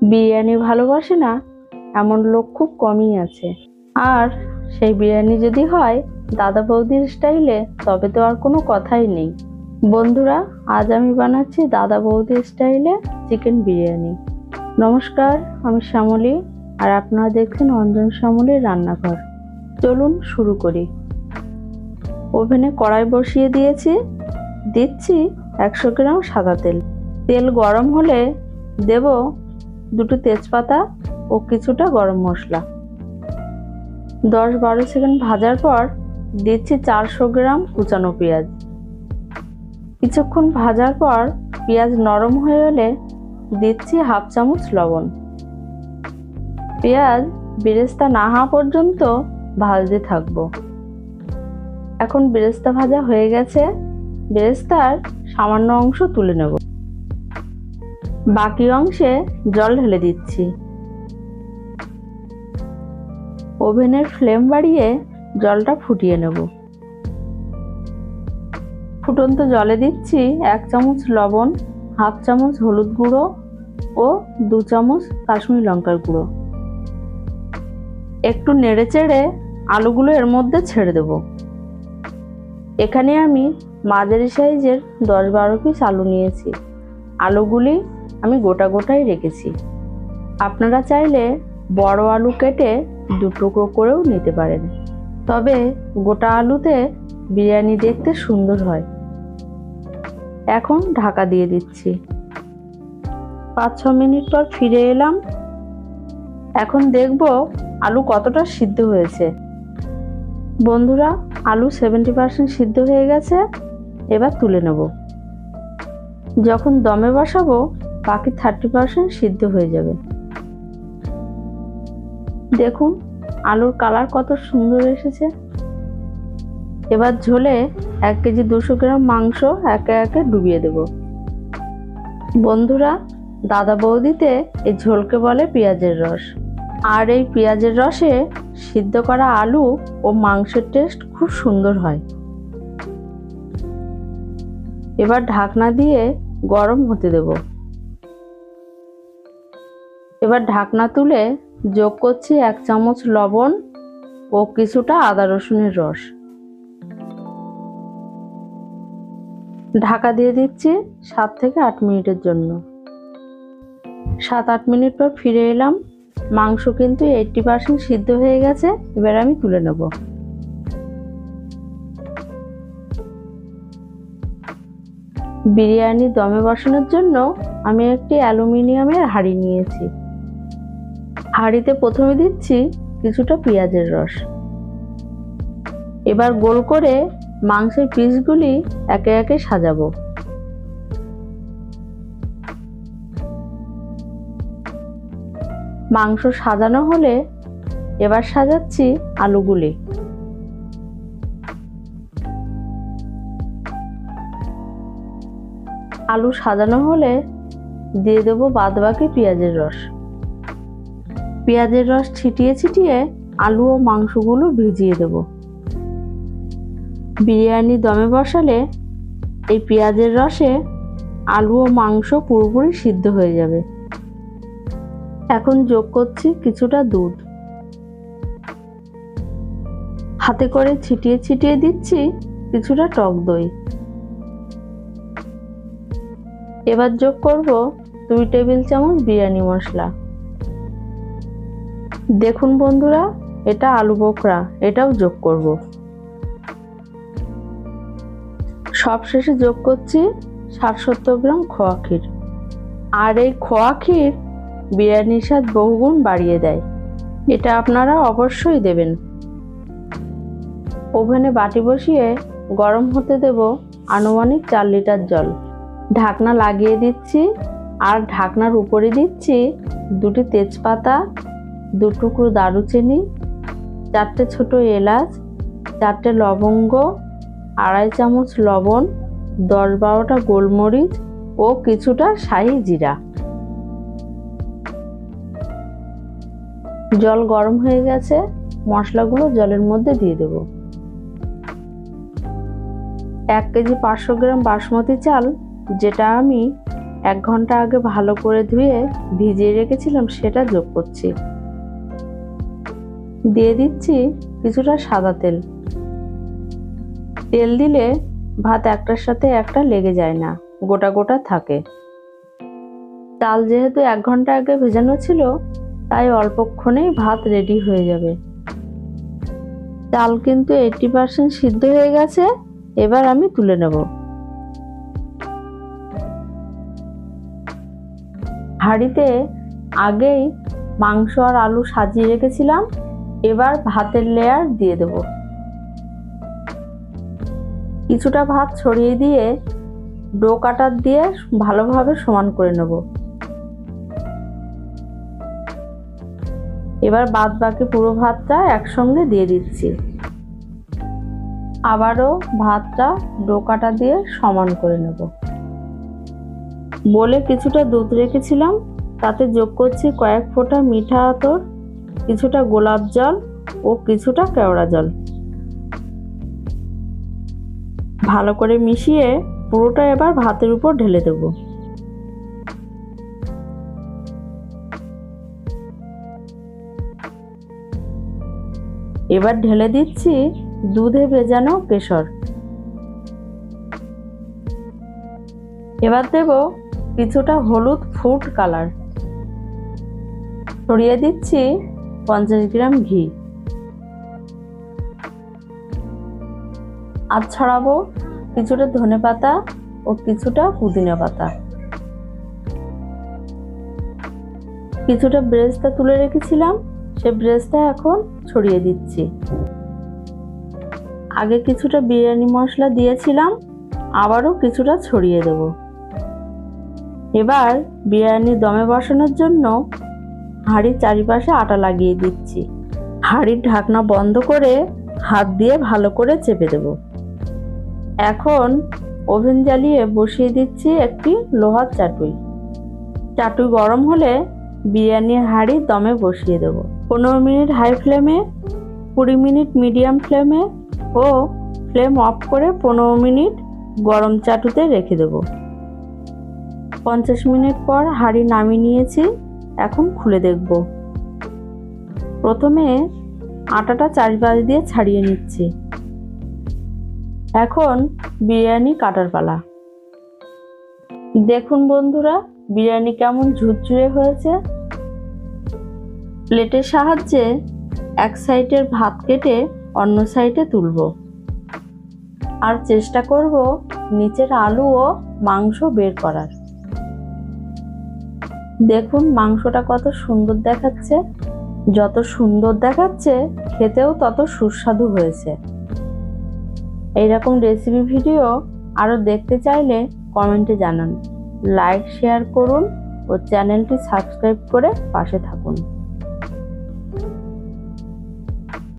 বিরিয়ানি ভালোবাসে না এমন লোক খুব কমই আছে। আর সেই বিরিয়ানি যদি হয় দাদা বৌদির স্টাইলে, তবে তো আর কোনো কথাই নেই। বন্ধুরা, আজ আমি বানাচ্ছি দাদা বৌদির স্টাইলে চিকেন বিরিয়ানি। নমস্কার, আমি শ্যামলী, আর আপনারা দেখছেন অঞ্জন শ্যামলীর রান্নাঘর। চলুন শুরু করি। ওভেনে কড়াই বসিয়ে দিচ্ছি 100 গ্রাম সাদা তেল। তেল গরম হলে দেব দুটো তেজপাতা ও কিছুটা গরম মশলা। 10-12 সেকেন্ড ভাজার পর দিচ্ছি 400 গ্রাম কুচানো পেঁয়াজ। কিছুক্ষণ ভাজার পর পেঁয়াজ নরম হয়ে এলে দিচ্ছি 1/2 চামচ লবণ। পেঁয়াজ বেরেস্তা না হওয়া পর্যন্ত ভাজতে থাকবো। এখন বেরেস্তা ভাজা হয়ে গেছে, বেরেস্তার সামান্য অংশ তুলে নেব। বাকি অংশে জল ঢেলে দিচ্ছি। ওভেনের ফ্লেম বাড়িয়ে জলটা ফুটিয়ে নেব। ফুটন্ত জলে দিচ্ছি 1 চামচ লবণ, 1/2 চামচ হলুদ গুঁড়ো ও 2 চামচ কাশ্মীরি লঙ্কার গুঁড়ো। একটু নেড়ে চেড়ে আলুগুলো এর মধ্যে ছেড়ে দেব। এখানে আমি মাঝারি সাইজের 10-12 পিস আলু নিয়েছি। আলুগুলি আমি গোটাই রেখেছি। আপনারা চাইলে বড় আলু কেটে 2 টুকরো করেও নিতে পারেন, তবে গোটা আলুতে বিরিয়ানি দেখতে সুন্দর হয়। এখন ঢাকা দিয়ে দিচ্ছি। 5-6 মিনিট পর ফিরে এলাম। এখন দেখব আলু কতটা সিদ্ধ হয়েছে। বন্ধুরা, আলু 70% সিদ্ধ হয়ে গেছে। এবার তুলে নেব। যখন দমে বসাবো বাকি 30% সিদ্ধ হয়ে যাবে। দেখুন আলুর কালার কত সুন্দর এসেছে। এবার ঝোলে 1 কেজি 200 গ্রাম মাংস একে একে ডুবিয়ে দেব। বন্ধুরা, দাদা বৌদিতে এই ঝোলকে বলে পেঁয়াজের রস। আর এই পেঁয়াজের রসে সিদ্ধ করা আলু ও মাংসের টেস্ট খুব সুন্দর হয়। এবার ঢাকনা দিয়ে গরম হতে দেব। এবার ঢাকনা তুলে যোগ করছি 1 চামচ লবণ ও কিছুটা আদা রসুনের রস। ঢাকা দিয়ে দিচ্ছি 7 থেকে 8 মিনিটের জন্য। 7-8 মিনিট পর ফিরে এলাম। মাংস কিন্তু 80% সিদ্ধ হয়ে গেছে। এবার আমি তুলে নেব। বিরিয়ানি দমে বসানোর জন্য আমি একটি অ্যালুমিনিয়ামের হাঁড়ি নিয়েছি। হাঁড়িতে প্রথমে দিচ্ছি কিছুটা পেঁয়াজের রস। এবার গোল করে মাংসের পিসগুলি একে একে সাজাবো। মাংস সাজানো হলে এবার সাজাচ্ছি আলুগুলি। আলু সাজানো হলে দিয়ে দেবো বাদবাকি পেঁয়াজের রস। পেঁয়াজের রস ছিটিয়ে আলু ও মাংসগুলো ভিজিয়ে দেব। বিরিয়ানি দমে বসালে এই পেঁয়াজের রসে আলু ও মাংস পুরোপুরি সিদ্ধ হয়ে যাবে। এখন যোগ করছি কিছুটা দুধ। হাতে করে ছিটিয়ে দিচ্ছি কিছুটা টক দই। এবার যোগ করব 2 টেবিল চামচ বিরিয়ানি মশলা। দেখুন বন্ধুরা, এটা আলু বোখরা, এটাও যোগ করব। সবশেষে যোগ করছি 60-70 গ্রাম খোয়া ক্ষীর। আর এই খোয়া ক্ষীর বিরিয়ানির স্বাদ বহুগুণ বাড়িয়ে দেয়। এটা আপনারা অবশ্যই দেবেন। ওভেনে বাটি বসিয়ে গরম হতে দেব আনুমানিক 4 লিটার জল। ঢাকনা লাগিয়ে দিচ্ছি আর ঢাকনার উপরে দিচ্ছি 2টি তেজপাতা, 2 টুকরো দারুচিনি, 4টে ছোট এলাচ, 4টে লবঙ্গ, 2.5 চামচ লবণ, 10-12টা গোলমরিচ ও কিছুটা শাহি জিরা। জল গরম হয়ে গেছে, মশলাগুলো জলের মধ্যে দিয়ে দেব। 1 কেজি 500 গ্রাম বাসমতি চাল, যেটা আমি 1 ঘন্টা আগে ভালো করে ধুয়ে ভিজিয়ে রেখেছিলাম সেটা যোগ করছি। দিয়ে দিচ্ছি কিছুটা সাদা তেল। তেল দিলে ভাত একটার সাথে একটা লেগে যায় না, গোটা গোটা থাকে। চাল যেহেতু 1 ঘন্টা আগে ভেজানো ছিল, তাই অল্পক্ষণেই ভাত রেডি হয়ে যাবে। চাল কিন্তু 80% সিদ্ধ হয়ে গেছে। এবার আমি তুলে নেব। হাঁড়িতে আগেই মাংস আর আলু সাজিয়ে রেখেছিলাম। এবার ভাতের লেয়ার দিয়ে দেব। কিছুটা ভাত ছড়িয়ে দিয়ে ডো কাটার দিয়ে ভালোভাবে সমান করে নেব। এবার বাদ বাকি পুরো ভাতটা একসঙ্গে দিয়ে দিচ্ছি। আবারও ভাতটা ডো কাটা দিয়ে সমান করে নেব। বলে কিছুটা দুধ রেখেছিলাম, তাতে যোগ করছি কয়েক ফোঁটা মিঠা আতর, কিছুটা গোলাপ জল ও কিছুটা কেওড়া জল। ভালো করে মিশিয়ে পুরোটা এবার ভাতের উপর ঢেলে দেব। এবার ঢেলে দিচ্ছি দুধে ভেজানো কেশর। এবার দেব কিছুটা হলুদ ফুড কালার। ছড়িয়ে দিচ্ছি 50 গ্রাম ঘি। আর ছড়াবো কিছুটা ধনেপাতা ও কিছুটা পুদিনা পাতা। কিছুটা ব্রেস্তা তুলে রেখেছিলাম, সে ব্রেস্তা এখন ছড়িয়ে দিচ্ছি। আগে কিছুটা বিরিয়ানি মশলা দিয়েছিলাম, আবারও কিছুটা ছড়িয়ে দেব। এবার বিরিয়ানি দমে বসানোর জন্য হাঁড়ির চারিপাশে আটা লাগিয়ে দিচ্ছি। হাঁড়ির ঢাকনা বন্ধ করে হাত দিয়ে ভালো করে চেপে দেব। এখন ওভেন জ্বালিয়ে বসিয়ে দিচ্ছি একটি লোহার চাটুই। চাটুই গরম হলে বিরিয়ানির হাঁড়ি দমে বসিয়ে দেব। 15 মিনিট হাই ফ্লেমে, 20 মিনিট মিডিয়াম ফ্লেমে ও ফ্লেম অফ করে 15 মিনিট গরম চাটুতে রেখে দেব। 50 মিনিট পর হাঁড়ি নামিয়ে নিয়েছি। এখন খুলে দেখব। প্রথমে আটাটা চারিপাশ দিয়ে ছাড়িয়ে নিচ্ছি। এখন বিরিয়ানি কাটার পালা। দেখুন বন্ধুরা, বিরিয়ানি কেমন ঝুরঝুরে হয়েছে। প্লেটের সাহায্যে এক সাইডের ভাত কেটে অন্য সাইডে তুলব। আর চেষ্টা করব নিচের আলু ও মাংস বের করার। দেখুন মাংসটা কত সুন্দর দেখাচ্ছে। যত সুন্দর দেখাচ্ছে খেতেও তত সুস্বাদু হয়েছে। এইরকম রেসিপি ভিডিও আরও দেখতে চাইলে কমেন্টে জানান। লাইক শেয়ার করুন ও চ্যানেলটি সাবস্ক্রাইব করে পাশে থাকুন।